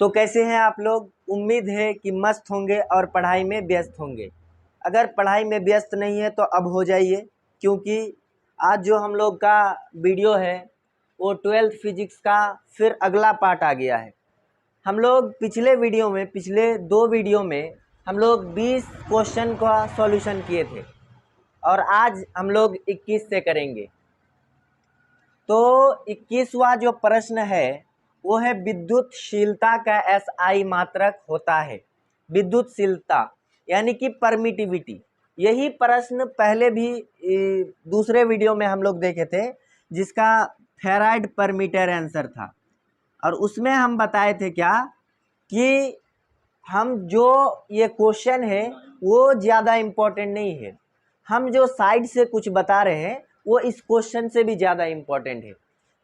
तो कैसे हैं आप लोग? उम्मीद है कि मस्त होंगे और पढ़ाई में व्यस्त होंगे। अगर पढ़ाई में व्यस्त नहीं है तो अब हो जाइए, क्योंकि आज जो हम लोग का वीडियो है वो 12th फिजिक्स का फिर अगला पार्ट आ गया है। हम लोग पिछले 2 वीडियो में हम लोग 20 क्वेश्चन का सॉल्यूशन किए थे और आज हम लोग 21 से करेंगे। तो 21वां जो प्रश्न है वो है विद्युतशीलता का SI मात्रक होता है। विद्युतशीलता यानी कि परमिटिविटी। यही प्रश्न पहले भी दूसरे वीडियो में हम लोग देखे थे, जिसका फेराइड पर मीटर आंसर था। और उसमें हम बताए थे क्या कि हम जो ये क्वेश्चन है वो ज़्यादा इम्पोर्टेंट नहीं है, हम जो साइड से कुछ बता रहे हैं वो इस क्वेश्चन से भी ज़्यादा इम्पोर्टेंट है।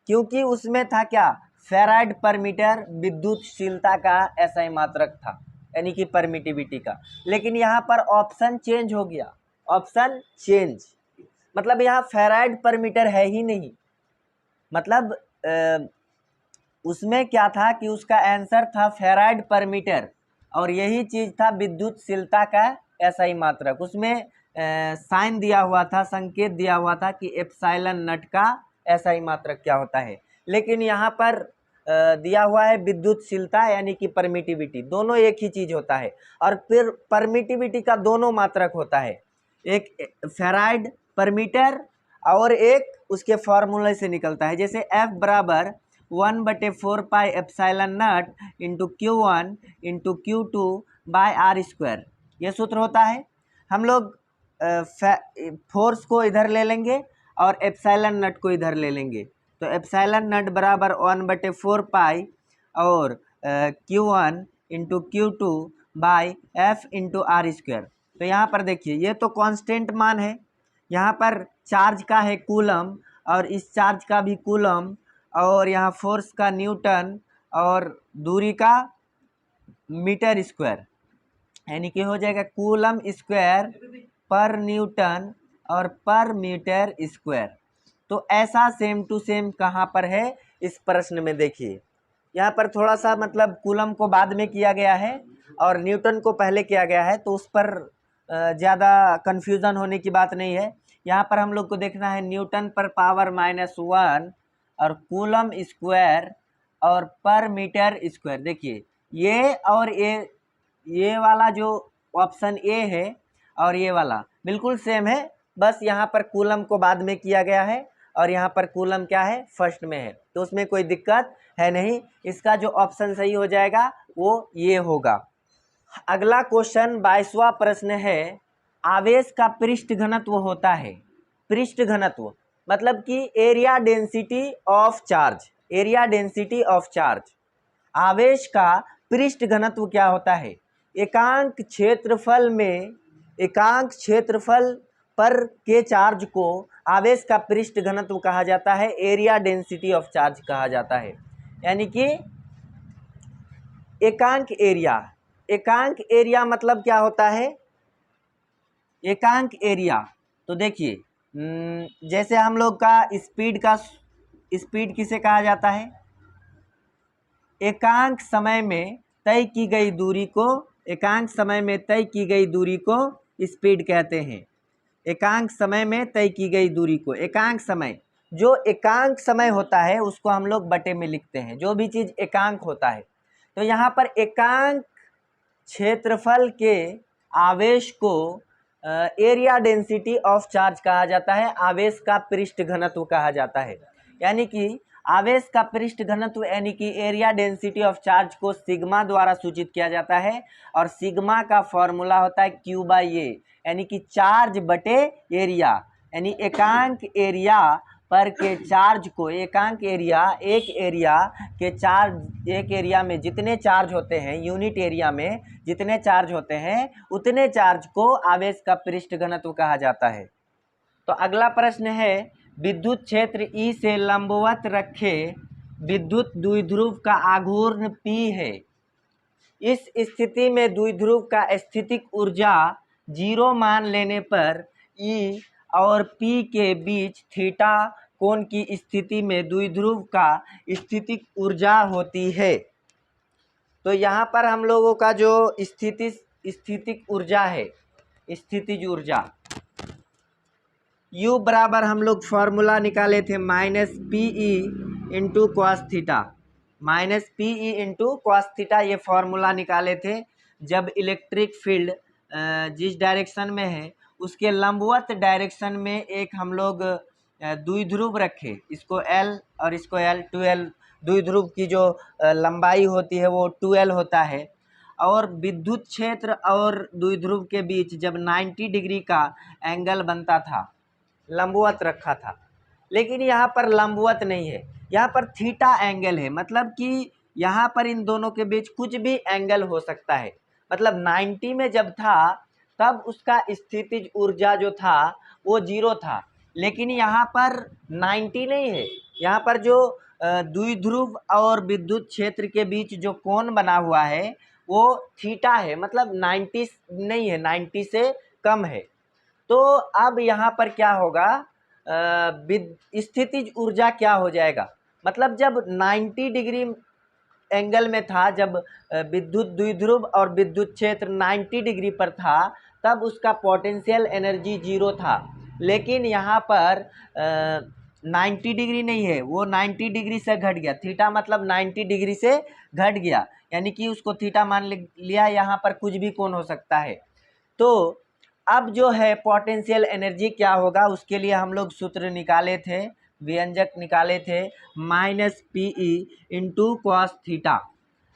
क्योंकि उसमें था क्या, फेराइड पर मीटर विद्युतशीलता का SI मात्रक था, यानी कि परमिटिविटी का। लेकिन यहाँ पर ऑप्शन चेंज हो गया, ऑप्शन चेंज मतलब यहाँ फेराइड पर मीटर है ही नहीं। मतलब उसमें क्या था कि उसका आंसर था फेराइड पर मीटर, और यही चीज़ था विद्युतशीलता का SI मात्रक। उसमें साइन दिया हुआ था, संकेत दिया हुआ था कि एप्सिलॉन नॉट का SI मात्रक क्या होता है। लेकिन यहाँ पर दिया हुआ है विद्युतशीलता यानी कि परमिटिविटी, दोनों एक ही चीज़ होता है। और फिर परमिटिविटी का दोनों मात्रक होता है, एक फेराइड पर मीटर और एक उसके फॉर्मूले से निकलता है। जैसे F बराबर 1/4 pi epsilon naught into Q1 into Q2 by R², ये सूत्र होता है। हम लोग फोर्स को इधर ले लेंगे और एप्सिलॉन नॉट को इधर ले लेंगे, तो एप्सिलॉन नॉट बराबर 1/4 पाई और Q1 into Q2 by F into R²। तो यहाँ पर देखिए ये तो कांस्टेंट मान है, यहाँ पर चार्ज का है कूलम और इस चार्ज का भी कूलम, और यहाँ फोर्स का न्यूटन और दूरी का मीटर स्क्वायर, यानी कि हो जाएगा कूलम स्क्वायर पर न्यूटन और पर मीटर स्क्वायर। तो ऐसा सेम टू सेम कहाँ पर है इस प्रश्न में? देखिए यहाँ पर थोड़ा सा मतलब कूलम को बाद में किया गया है और न्यूटन को पहले किया गया है, तो उस पर ज़्यादा कन्फ्यूज़न होने की बात नहीं है। यहाँ पर हम लोग को देखना है न्यूटन पर पावर -1 और कूलम स्क्वायर और पर मीटर स्क्वायर। देखिए ये और ये वाला जो ऑप्शन ए है और ये वाला बिल्कुल सेम है, बस यहाँ पर कूलम को बाद में किया गया है और यहाँ पर कूलम क्या है, फर्स्ट में है, तो उसमें कोई दिक्कत है नहीं। इसका जो ऑप्शन सही हो जाएगा वो ये होगा। अगला क्वेश्चन 22वां प्रश्न है, आवेश का पृष्ठ घनत्व होता है। पृष्ठ घनत्व मतलब कि area density of charge, area density of charge. आवेश का पृष्ठ घनत्व क्या होता है? एकांक क्षेत्रफल पर के चार्ज को आवेश का पृष्ठ घनत्व कहा जाता है, एरिया डेंसिटी ऑफ चार्ज कहा जाता है। यानी कि एकांक एरिया मतलब क्या होता है? एकांक एरिया तो देखिए जैसे हम लोग का स्पीड किसे कहा जाता है? एकांक समय में तय की गई दूरी को स्पीड कहते हैं। एकांक समय में तय की गई दूरी को, एकांक समय होता है उसको हम लोग बटे में लिखते हैं, जो भी चीज़ एकांक होता है। तो यहाँ पर एकांक क्षेत्रफल के आवेश को एरिया डेंसिटी ऑफ चार्ज कहा जाता है, आवेश का पृष्ठ घनत्व कहा जाता है। यानी कि आवेश का पृष्ठ घनत्व यानी कि एरिया डेंसिटी ऑफ चार्ज को सिग्मा द्वारा सूचित किया जाता है, और सिग्मा का फॉर्मूला होता है Q/A, यानी कि चार्ज बटे एरिया। यानी एकांक एरिया पर के चार्ज को, एक एरिया में जितने चार्ज होते हैं, यूनिट एरिया में जितने चार्ज होते हैं उतने चार्ज को आवेश का पृष्ठ घनत्व कहा जाता है। तो अगला प्रश्न है, विद्युत क्षेत्र E से लंबवत रखे विद्युत द्विध्रुव का आघूर्ण P है। इस स्थिति में द्विध्रुव का स्थितिक ऊर्जा 0 मान लेने पर E और P के बीच थीटा कोण की स्थिति में द्विध्रुव का स्थितिज ऊर्जा होती है। तो यहाँ पर हम लोगों का जो स्थितिज ऊर्जा है, स्थितिज ऊर्जा U बराबर हम लोग फॉर्मूला निकाले थे -PE into cos theta, -PE into cos theta, ये फॉर्मूला निकाले थे जब इलेक्ट्रिक फील्ड जिस डायरेक्शन में है उसके लंबवत डायरेक्शन में एक हम लोग द्विध्रुव रखे, इसको L और इसको L, 2L द्विध्रुव की जो लंबाई होती है वो 2L होता है, और विद्युत क्षेत्र और द्विध्रुव के बीच जब 90 डिग्री का एंगल बनता था, लंबवत रखा था। लेकिन यहाँ पर लंबवत नहीं है, यहाँ पर थीटा एंगल है, मतलब कि यहाँ पर इन दोनों के बीच कुछ भी एंगल हो सकता है। मतलब 90 में जब था तब उसका स्थितिज ऊर्जा जो था वो 0 था, लेकिन यहाँ पर 90 नहीं है, यहाँ पर जो द्विध्रुव और विद्युत क्षेत्र के बीच जो कोण बना हुआ है वो थीटा है, मतलब 90 नहीं है, 90 से कम है। तो अब यहाँ पर क्या होगा, स्थितिज ऊर्जा क्या हो जाएगा, मतलब जब 90 डिग्री एंगल में था, जब विद्युत द्विध्रुव और विद्युत क्षेत्र 90 डिग्री पर था, तब उसका पोटेंशियल एनर्जी 0 था। लेकिन यहाँ पर 90 डिग्री नहीं है, वो 90 डिग्री से घट गया, थीटा मतलब 90 डिग्री से घट गया, यानी कि उसको थीटा मान लिया, यहाँ पर कुछ भी कोण हो सकता है। तो अब जो है पोटेंशियल एनर्जी क्या होगा, उसके लिए हम लोग सूत्र निकाले थे, व्यंजक निकाले थे -PE इंटू कॉस थीटा।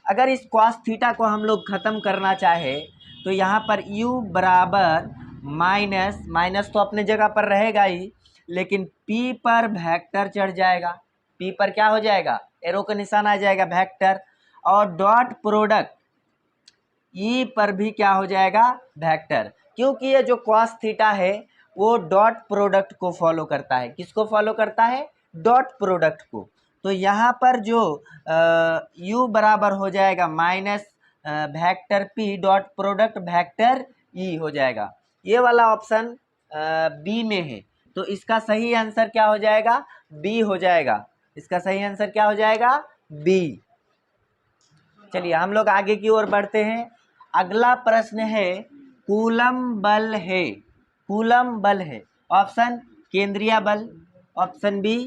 अगर इस कॉस थीटा को हम लोग ख़त्म करना चाहे तो यहाँ पर U बराबर माइनस तो अपने जगह पर रहेगा ही, लेकिन P पर वेक्टर चढ़ जाएगा, P पर क्या हो जाएगा, एरो का निशान आ जाएगा, वेक्टर, और डॉट प्रोडक्ट E पर भी क्या हो जाएगा, वेक्टर, क्योंकि ये जो कॉस थीटा है वो डॉट प्रोडक्ट को फॉलो करता है। किसको फॉलो करता है, डॉट प्रोडक्ट को। तो यहाँ पर जो U बराबर हो जाएगा minus vector P dot product vector E हो जाएगा। ये वाला ऑप्शन बी में है, तो इसका सही आंसर क्या हो जाएगा, बी हो जाएगा। इसका सही आंसर क्या हो जाएगा, बी। चलिए हम लोग आगे की ओर बढ़ते हैं। अगला प्रश्न है कूलम बल है, कूलम बल है, ऑप्शन केंद्रीय बल, ऑप्शन बी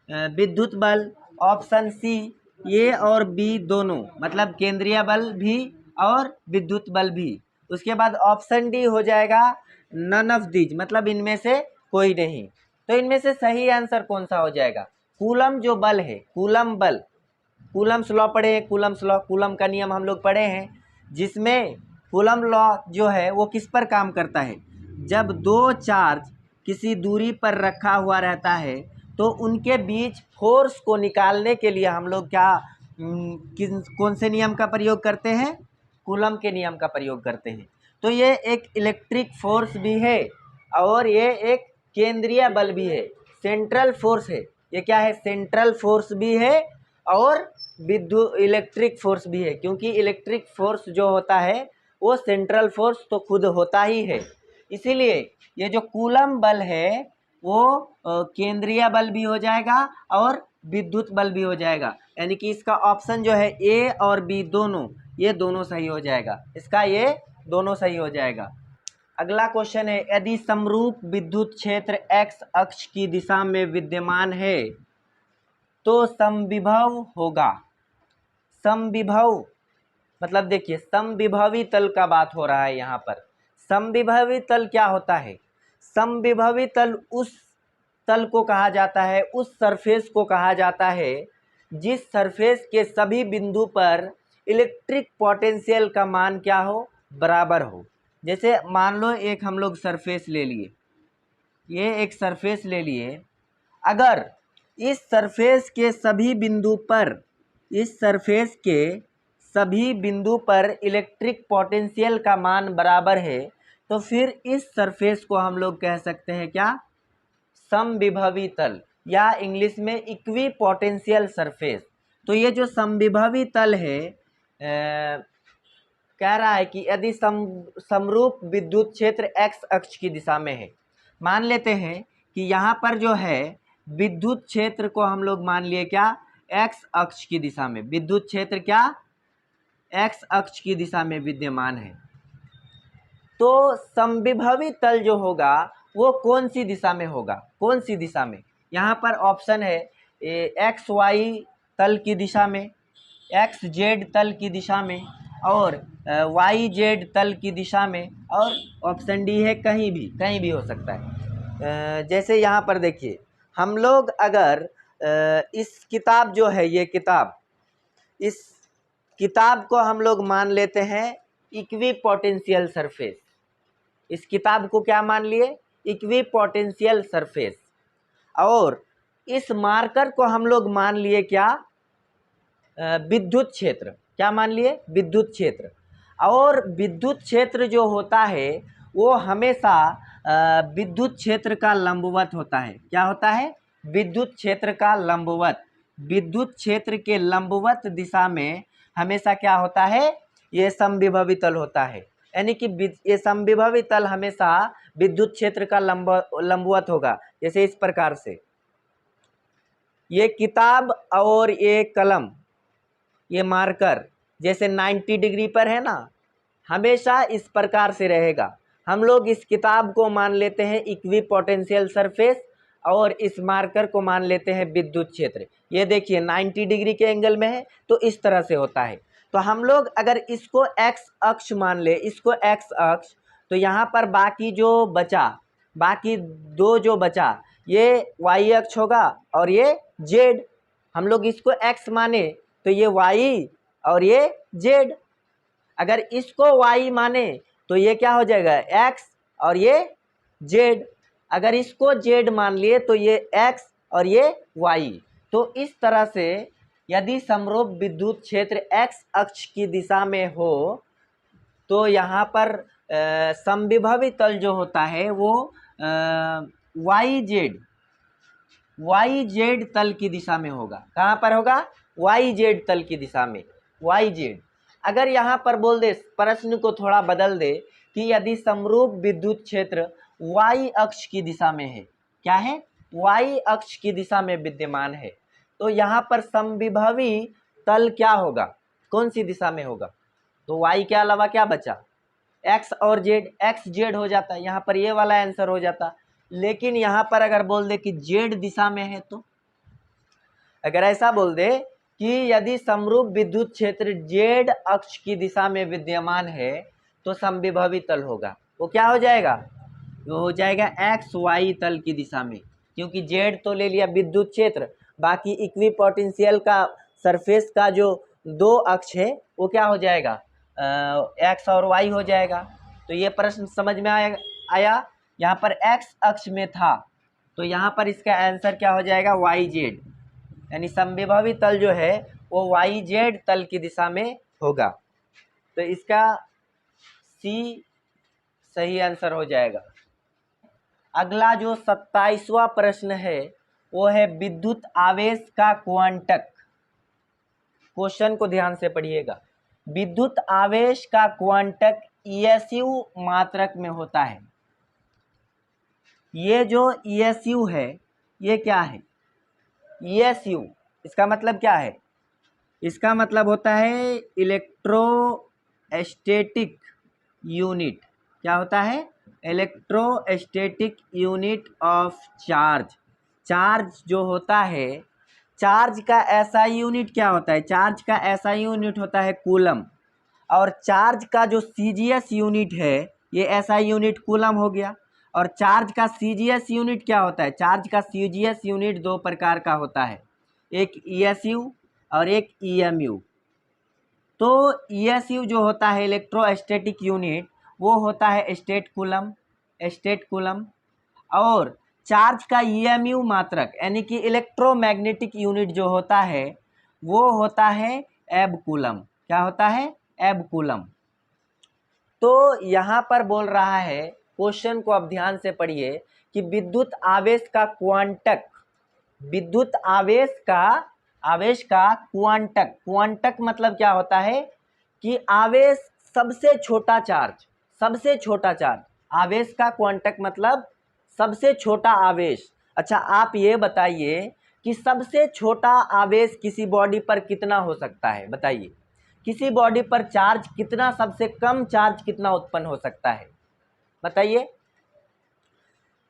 विद्युत बल, ऑप्शन सी ए और बी दोनों, मतलब केंद्रीय बल भी और विद्युत बल भी। उसके बाद ऑप्शन डी हो जाएगा नन ऑफ दीज, मतलब इनमें से कोई नहीं। तो इनमें से सही आंसर कौन सा हो जाएगा, कूलम जो बल है, कूलम बल, कूलम्स लॉ पढ़े हैं, कूलम्स लॉ, कूलम का नियम हम लोग पढ़े हैं, जिसमें कूलम लॉ जो है वो किस पर काम करता है, जब दो चार्ज किसी दूरी पर रखा हुआ रहता है तो उनके बीच फोर्स को निकालने के लिए हम लोग क्या कौन से नियम का प्रयोग करते हैं, कूलम के नियम का प्रयोग करते हैं। तो ये एक इलेक्ट्रिक फोर्स भी है और ये एक केंद्रीय बल भी है, सेंट्रल फोर्स है। ये क्या है, सेंट्रल फोर्स भी है और विद्युत इलेक्ट्रिक फोर्स भी है, क्योंकि इलेक्ट्रिक फोर्स जो होता है वो सेंट्रल फोर्स तो खुद होता ही है। इसीलिए ये जो कूलम बल है वो केंद्रीय बल भी हो जाएगा और विद्युत बल भी हो जाएगा, यानी कि इसका ऑप्शन जो है ए और बी दोनों, ये दोनों सही हो जाएगा, इसका ये दोनों सही हो जाएगा। अगला क्वेश्चन है, यदि समरूप विद्युत क्षेत्र एक्स अक्ष की दिशा में विद्यमान है तो समविभव होगा। समविभव मतलब देखिए, समविभवी तल का बात हो रहा है यहाँ पर। समविभवी तल क्या होता है, समविभवी तल उस तल को कहा जाता है, उस सरफेस को कहा जाता है जिस सरफेस के सभी बिंदु पर इलेक्ट्रिक पोटेंशियल का मान क्या हो, बराबर हो। जैसे मान लो एक हम लोग सरफेस ले लिए, ये एक सरफेस ले लिए, अगर इस सरफेस के सभी बिंदु पर, इस सरफेस के सभी बिंदु पर इलेक्ट्रिक पोटेंशियल का मान बराबर है तो फिर इस सरफेस को हम लोग कह सकते हैं क्या, समविभवी तल, या इंग्लिश में इक्वी पोटेंशियल सरफेस। तो ये जो समविभवी तल है कह रहा है कि यदि समरूप विद्युत क्षेत्र एक्स अक्ष की दिशा में है, मान लेते हैं कि यहाँ पर जो है विद्युत क्षेत्र को हम लोग मान लिए क्या, एक्स अक्ष की दिशा में। विद्युत क्षेत्र क्या, एक्स अक्ष की दिशा में विद्यमान है। तो समविभवी तल जो होगा वो कौन सी दिशा में होगा, कौन सी दिशा में? यहाँ पर ऑप्शन है एक्स वाई तल की दिशा में, एक्स जेड तल की दिशा में, और वाई जेड तल की दिशा में, और ऑप्शन डी है कहीं भी हो सकता है। जैसे यहाँ पर देखिए, हम लोग अगर इस किताब जो है, ये किताब, इस किताब को हम लोग मान लेते हैं इक्वी पोटेंशियल सरफेस। इस किताब को क्या मान लिए, इक्वी पोटेंशियल सरफेस। और इस मार्कर को हम लोग मान लिए क्या, विद्युत क्षेत्र। क्या मान लिए, विद्युत क्षेत्र। और विद्युत क्षेत्र जो होता है वो हमेशा विद्युत क्षेत्र का लंबवत होता है। क्या होता है, विद्युत क्षेत्र का लंबवत। विद्युत क्षेत्र के लंबवत दिशा में हमेशा क्या होता है, ये समविभवी तल होता है। यानी कि ये समविभवी तल हमेशा विद्युत क्षेत्र का लंबवत होगा। जैसे इस प्रकार से, ये किताब और ये कलम, ये मार्कर जैसे 90 डिग्री पर है ना, हमेशा इस प्रकार से रहेगा। हम लोग इस किताब को मान लेते हैं इक्वी पोटेंशियल सरफेस, और इस मार्कर को मान लेते हैं विद्युत क्षेत्र। ये देखिए 90 डिग्री के एंगल में है, तो इस तरह से होता है। तो हम लोग अगर इसको एक्स अक्ष मान ले, इसको एक्स अक्ष, तो यहाँ पर बाकी जो बचा, बाकी दो जो बचा, ये वाई अक्ष होगा और ये जेड। हम लोग इसको एक्स माने तो ये वाई और ये जेड। अगर इसको वाई माने तो ये क्या हो जाएगा, एक्स और ये जेड। अगर इसको जेड मान लिए तो ये एक्स और ये वाई। तो इस तरह से यदि समरूप विद्युत क्षेत्र एक्स अक्ष की दिशा में हो तो यहाँ पर समविभवी तल जो होता है वो वाई जेड तल की दिशा में होगा। कहाँ पर होगा, वाई जेड तल की दिशा में, वाई जेड। अगर यहाँ पर बोल दे, प्रश्न को थोड़ा बदल दे कि यदि समरूप विद्युत क्षेत्र वाई अक्ष की दिशा में है, क्या है, वाई अक्ष की दिशा में विद्यमान है, तो यहाँ पर समविभवी तल क्या होगा, कौन सी दिशा में होगा? तो वाई के अलावा क्या बचा, एक्स और जेड। एक्स जेड हो जाता, यहाँ पर ये वाला आंसर हो जाता। लेकिन यहाँ पर अगर बोल दे कि जेड दिशा में है, तो अगर ऐसा बोल दे कि यदि समरूप विद्युत क्षेत्र जेड अक्ष की दिशा में विद्यमान है तो समविभवी तल होगा, वो क्या हो जाएगा, वो हो जाएगा एक्स वाई तल की दिशा में। क्योंकि जेड तो ले लिया विद्युत क्षेत्र, बाकी इक्वी पोटेंशियल का सरफेस का जो दो अक्ष है वो क्या हो जाएगा, एक्स और वाई हो जाएगा। तो ये प्रश्न समझ में आया। यहाँ पर एक्स अक्ष में था तो यहाँ पर इसका आंसर क्या हो जाएगा, वाई जेड। यानी समविभवी तल जो है वो वाई जेड तल की दिशा में होगा। तो इसका सी सही आंसर हो जाएगा। अगला जो 27वां प्रश्न है वो है विद्युत आवेश का क्वांटक। क्वेश्चन को ध्यान से पढ़िएगा। विद्युत आवेश का क्वांटक ईएसयू मात्रक में होता है। ये जो ईएसयू है ये क्या है, ईएसयू इसका मतलब क्या है, इसका मतलब होता है इलेक्ट्रोस्टैटिक यूनिट। क्या होता है, electrostatic unit of charge. Charge जो होता है, चार्ज का ऐसा यूनिट क्या होता है, चार्ज का ऐसा यूनिट होता है कूलम। और चार्ज का जो सीजीएस यूनिट है ये ऐसा यूनिट कूलम हो गया। और चार्ज का सीजीएस यूनिट क्या होता है, चार्ज का सीजीएस यूनिट दो प्रकार का होता है, एक ईएसयू और एक ईएमयू। तो ईएसयू जो होता है इलेक्ट्रोस्टैटिक यूनिट, वो होता है स्टेट कूलम। और चार्ज का ईएमयू मात्रक यानी कि इलेक्ट्रोमैग्नेटिक यूनिट जो होता है वो होता है एब कूलम। क्या होता है, एब कूलम। तो यहाँ पर बोल रहा है, क्वेश्चन को अब ध्यान से पढ़िए कि विद्युत आवेश का क्वांटक, विद्युत आवेश का क्वांटक मतलब क्या होता है कि आवेश सबसे छोटा चार्ज, आवेश का क्वांटक मतलब सबसे छोटा आवेश। अच्छा आप ये बताइए कि सबसे छोटा आवेश किसी बॉडी पर कितना हो सकता है, बताइए किसी बॉडी पर चार्ज कितना, सबसे कम चार्ज कितना उत्पन्न हो सकता है, बताइए।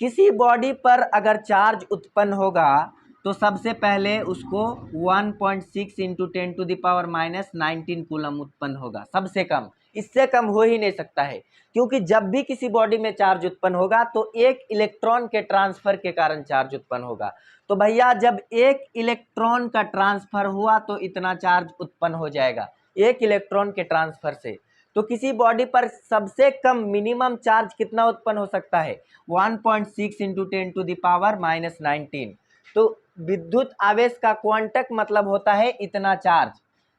किसी बॉडी पर अगर चार्ज उत्पन्न होगा तो सबसे पहले उसको 1.6 इंटू 10⁻⁻19 कूलम उत्पन्न होगा, सबसे कम, इससे कम हो ही नहीं सकता है। क्योंकि जब भी किसी बॉडी में चार्ज उत्पन्न होगा तो एक इलेक्ट्रॉन के ट्रांसफर के कारण चार्ज उत्पन्न होगा। तो भैया जब एक इलेक्ट्रॉन का ट्रांसफर हुआ तो इतना चार्ज उत्पन्न हो जाएगा, एक इलेक्ट्रॉन के ट्रांसफर से। तो किसी बॉडी पर सबसे कम मिनिमम चार्ज कितना उत्पन्न हो सकता है, 1.6 इंटू 10⁻⁻19। तो विद्युत आवेश का क्वांटक मतलब होता है इतना चार्ज।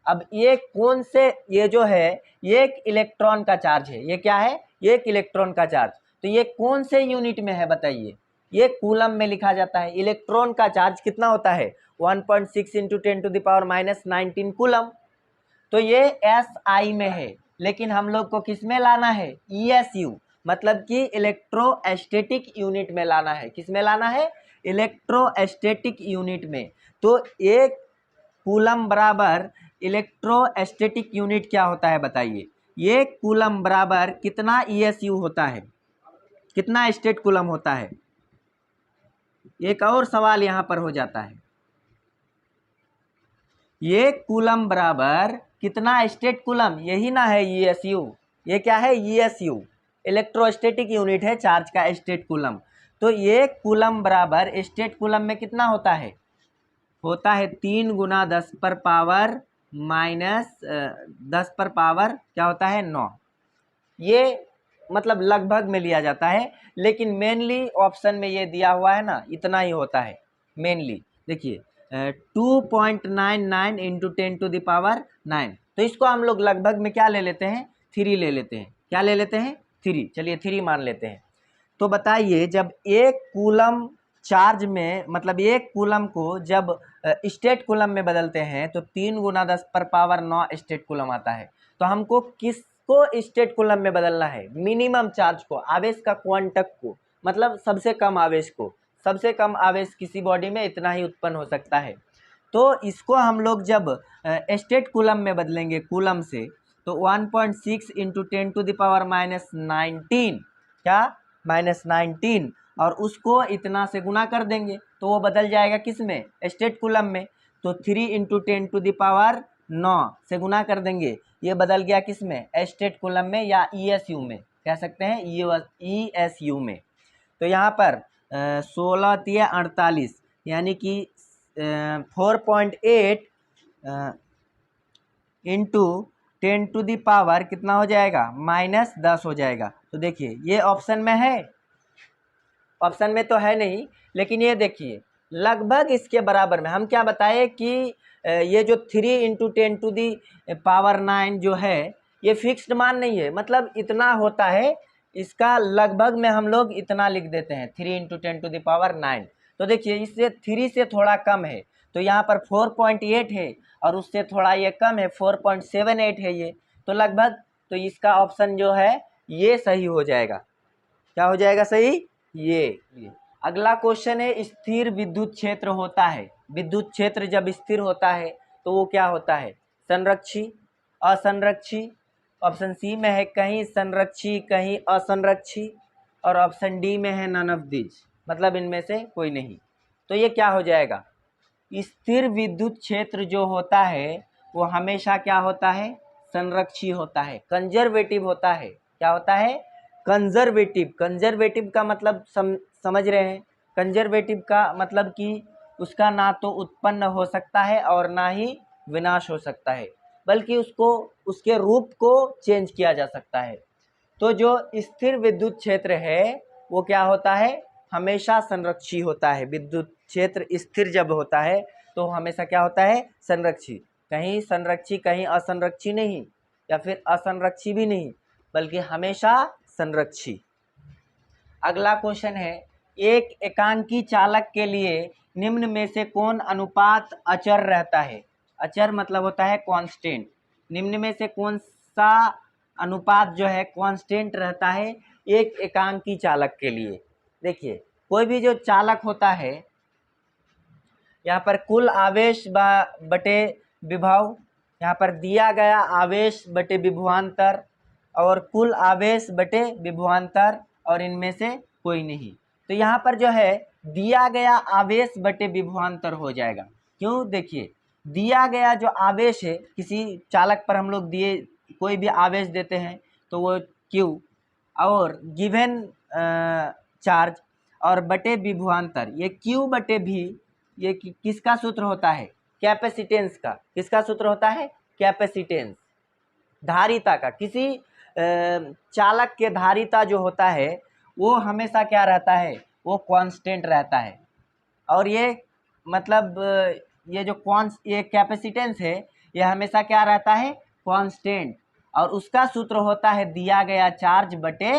अब ये कौन से, ये जो है ये एक इलेक्ट्रॉन का चार्ज है, ये क्या है, ये एक इलेक्ट्रॉन का चार्ज। तो ये कौन से यूनिट में है बताइए, ये कूलम में लिखा जाता है। इलेक्ट्रॉन का चार्ज कितना होता है, 1.6 इंटू 10⁻⁻19 कूलम। तो ये SI में है, लेकिन हम लोग को किस में लाना है, ESU, मतलब कि इलेक्ट्रोस्टैटिक यूनिट में लाना है। किस में लाना है, इलेक्ट्रोस्टैटिक यूनिट में। तो एक कूलम बराबर इलेक्ट्रोस्टैटिक यूनिट क्या होता है बताइए, ये कूलम बराबर कितना ESU होता है, कितना स्टेट कूलम होता है। एक और सवाल यहाँ पर हो जाता है, ये कूलम बराबर कितना स्टेट कूलम, यही ना है ESU, ये क्या है ESU, इलेक्ट्रोस्टैटिक यूनिट है चार्ज का स्टेट कूलम। तो ये कूलम बराबर स्टेट कूलम में कितना होता है, होता है 3 × 10⁻⁻10 क्या होता है 9। ये मतलब लगभग में लिया जाता है, लेकिन मेनली ऑप्शन में ये दिया हुआ है ना, इतना ही होता है मेनली। देखिए 2.99 इंटू 10⁻9। तो इसको हम लोग लगभग में क्या ले लेते हैं, 3 ले लेते हैं। क्या ले लेते हैं, 3, चलिए 3 मान लेते हैं। तो बताइए जब एक कूलम चार्ज में, मतलब एक कूलम को जब स्टेट कूलम में बदलते हैं तो 3 × 10⁻9 स्टेट कूलम आता है। तो हमको किसको स्टेट कूलम में बदलना है, मिनिमम चार्ज को, आवेश का क्वांटक को, मतलब सबसे कम आवेश को। सबसे कम आवेश किसी बॉडी में इतना ही उत्पन्न हो सकता है। तो इसको हम लोग जब स्टेट कूलम में बदलेंगे कूलम से, तो 1.6 इंटू 10⁻⁻19 क्या, -19, और उसको इतना से गुना कर देंगे तो वो बदल जाएगा किस में, स्टेट कूलम में। तो 3 इंटू 10⁻9 से गुना कर देंगे, ये बदल गया किस में, स्टेट कूलम में, या ESU में कह सकते हैं, ESU में। तो यहाँ पर 16 × 48 यानी कि 4.8 इंटू 10⁻, कितना हो जाएगा, -10 हो जाएगा। तो देखिए ये ऑप्शन में है, ऑप्शन में तो है नहीं, लेकिन ये देखिए लगभग इसके बराबर में। हम क्या बताए कि ये जो 3 इंटू 10⁻9 जो है ये फिक्स्ड मान नहीं है, मतलब इतना होता है, इसका लगभग में हम लोग इतना लिख देते हैं 3 इंटू 10⁻9। तो देखिए इससे 3 से थोड़ा कम है, तो यहाँ पर 4.8 है, और उससे थोड़ा ये कम है 4.78 है ये, तो लगभग, तो इसका ऑप्शन जो है ये सही हो जाएगा। क्या हो जाएगा सही, ये। अगला क्वेश्चन है, स्थिर विद्युत क्षेत्र होता है। विद्युत क्षेत्र जब स्थिर होता है तो वो क्या होता है, संरक्षी, असंरक्षी। ऑप्शन सी में है कहीं संरक्षी कहीं असंरक्षी, और ऑप्शन डी में है नन ऑफ दिस, मतलब इनमें से कोई नहीं। तो ये क्या हो जाएगा, स्थिर विद्युत क्षेत्र जो होता है वो हमेशा क्या होता है, संरक्षी होता है, कंजर्वेटिव होता है। क्या होता है, कंजर्वेटिव। कंजर्वेटिव का मतलब समझ रहे हैं, कंजर्वेटिव का मतलब कि उसका ना तो उत्पन्न हो सकता है और ना ही विनाश हो सकता है, बल्कि उसको, उसके रूप को चेंज किया जा सकता है। तो जो स्थिर विद्युत क्षेत्र है वो क्या होता है, हमेशा संरक्षी होता है। विद्युत क्षेत्र स्थिर जब होता है तो हमेशा क्या होता है, संरक्षी, कहीं संरक्षी कहीं असंरक्षी नहीं, या फिर असंरक्षी भी नहीं, बल्कि हमेशा संरक्षी। अगला क्वेश्चन है, एक एकांकी चालक के लिए निम्न में से कौन अनुपात अचर रहता है। अचर मतलब होता है कांस्टेंट। निम्न में से कौन सा अनुपात जो है कांस्टेंट रहता है एक एकांकी चालक के लिए। देखिए कोई भी जो चालक होता है, यहाँ पर कुल आवेश बटे विभव, यहाँ पर दिया गया आवेश बटे विभवांतर और कुल आवेश बटे विभवांतर और इनमें से कोई नहीं। तो यहाँ पर जो है दिया गया आवेश बटे विभवांतर हो जाएगा। क्यों? देखिए, दिया गया जो आवेश है, किसी चालक पर हम लोग दिए कोई भी आवेश देते हैं तो वो Q और गिवन चार्ज और बटे विभवांतर, ये Q बटे V, ये किसका सूत्र होता है? कैपेसिटेंस का। किसका सूत्र होता है? कैपेसिटेंस, धारिता का। किसी चालक के धारिता जो होता है वो हमेशा क्या रहता है? वो कांस्टेंट रहता है। और ये मतलब ये जो ये कैपेसिटेंस है ये हमेशा क्या रहता है? कांस्टेंट। और उसका सूत्र होता है दिया गया चार्ज बटे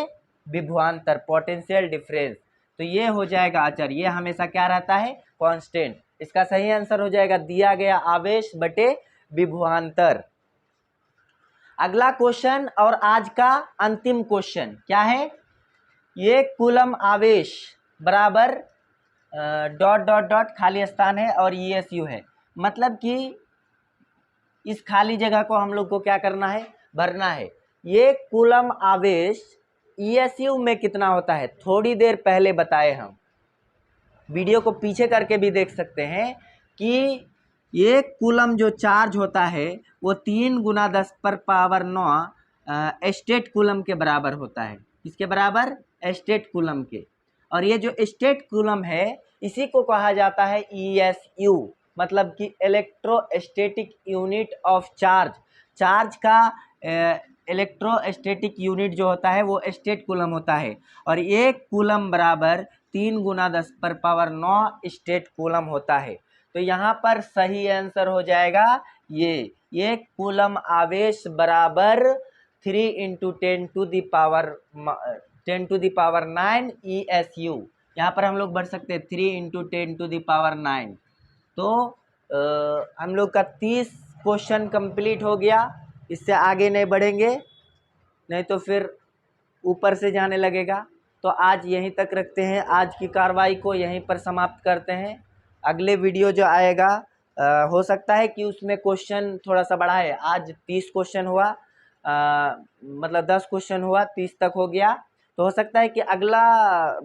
विभवांतर, पोटेंशियल डिफरेंस। तो ये हो जाएगा अचर, ये हमेशा क्या रहता है? कांस्टेंट। इसका सही आंसर हो जाएगा दिया गया आवेश बटे विभवांतर। अगला क्वेश्चन और आज का अंतिम क्वेश्चन क्या है? ये कूलम आवेश बराबर डॉट डॉट डॉट खाली स्थान है और ESU है। मतलब कि इस खाली जगह को हम लोग को क्या करना है? भरना है। ये कूलम आवेश ESU में कितना होता है? थोड़ी देर पहले बताए हम, वीडियो को पीछे करके भी देख सकते हैं कि ये कूलम जो चार्ज होता है वो 3 × 10⁻⁹ स्टेट कूलम के बराबर होता है। किसके बराबर? स्टेट कूलम के। और ये जो स्टेट कूलम है इसी को कहा जाता है ESU, मतलब कि electrostatic unit of charge. Charge का इलेक्ट्रोस्टैटिक यूनिट जो होता है वो स्टेट कूलम होता है। और एक कूलम बराबर 3 × 10⁹ स्टेट कूलम होता है। तो यहाँ पर सही आंसर हो जाएगा ये कूलम आवेश बराबर 3 × 10⁹ ESU। यहाँ पर हम लोग भर सकते हैं 3 × 10⁹। तो हम लोग का 30 क्वेश्चन कंप्लीट हो गया। इससे आगे नहीं बढ़ेंगे, नहीं तो फिर ऊपर से जाने लगेगा। तो आज यहीं तक रखते हैं, आज की कार्रवाई को यहीं पर समाप्त करते हैं। अगले वीडियो जो आएगा हो सकता है कि उसमें क्वेश्चन थोड़ा सा बढ़ा है। आज 30 क्वेश्चन हुआ, मतलब 10 क्वेश्चन हुआ, 30 तक हो गया। तो हो सकता है कि अगला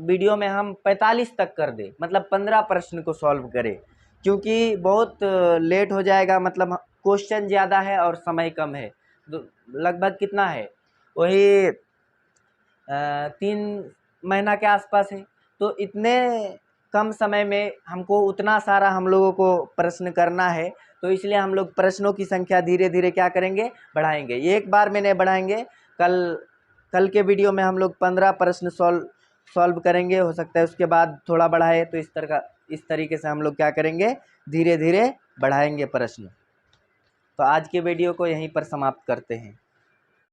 वीडियो में हम 45 तक कर दें, मतलब 15 प्रश्न को सॉल्व करें, क्योंकि बहुत लेट हो जाएगा। मतलब क्वेश्चन ज़्यादा है और समय कम है। लगभग कितना है? वही 3 महीना के आसपास है। तो इतने कम समय में हमको उतना सारा हम लोगों को प्रश्न करना है। तो इसलिए हम लोग प्रश्नों की संख्या धीरे धीरे क्या करेंगे? बढ़ाएंगे। एक बार में नहीं बढ़ाएंगे। कल के वीडियो में हम लोग 15 प्रश्न सॉल्व करेंगे। हो सकता है उसके बाद थोड़ा बढ़ाए। तो इस तरीके से हम लोग क्या करेंगे? धीरे धीरे बढ़ाएंगे प्रश्न। तो आज के वीडियो को यहीं पर समाप्त करते हैं।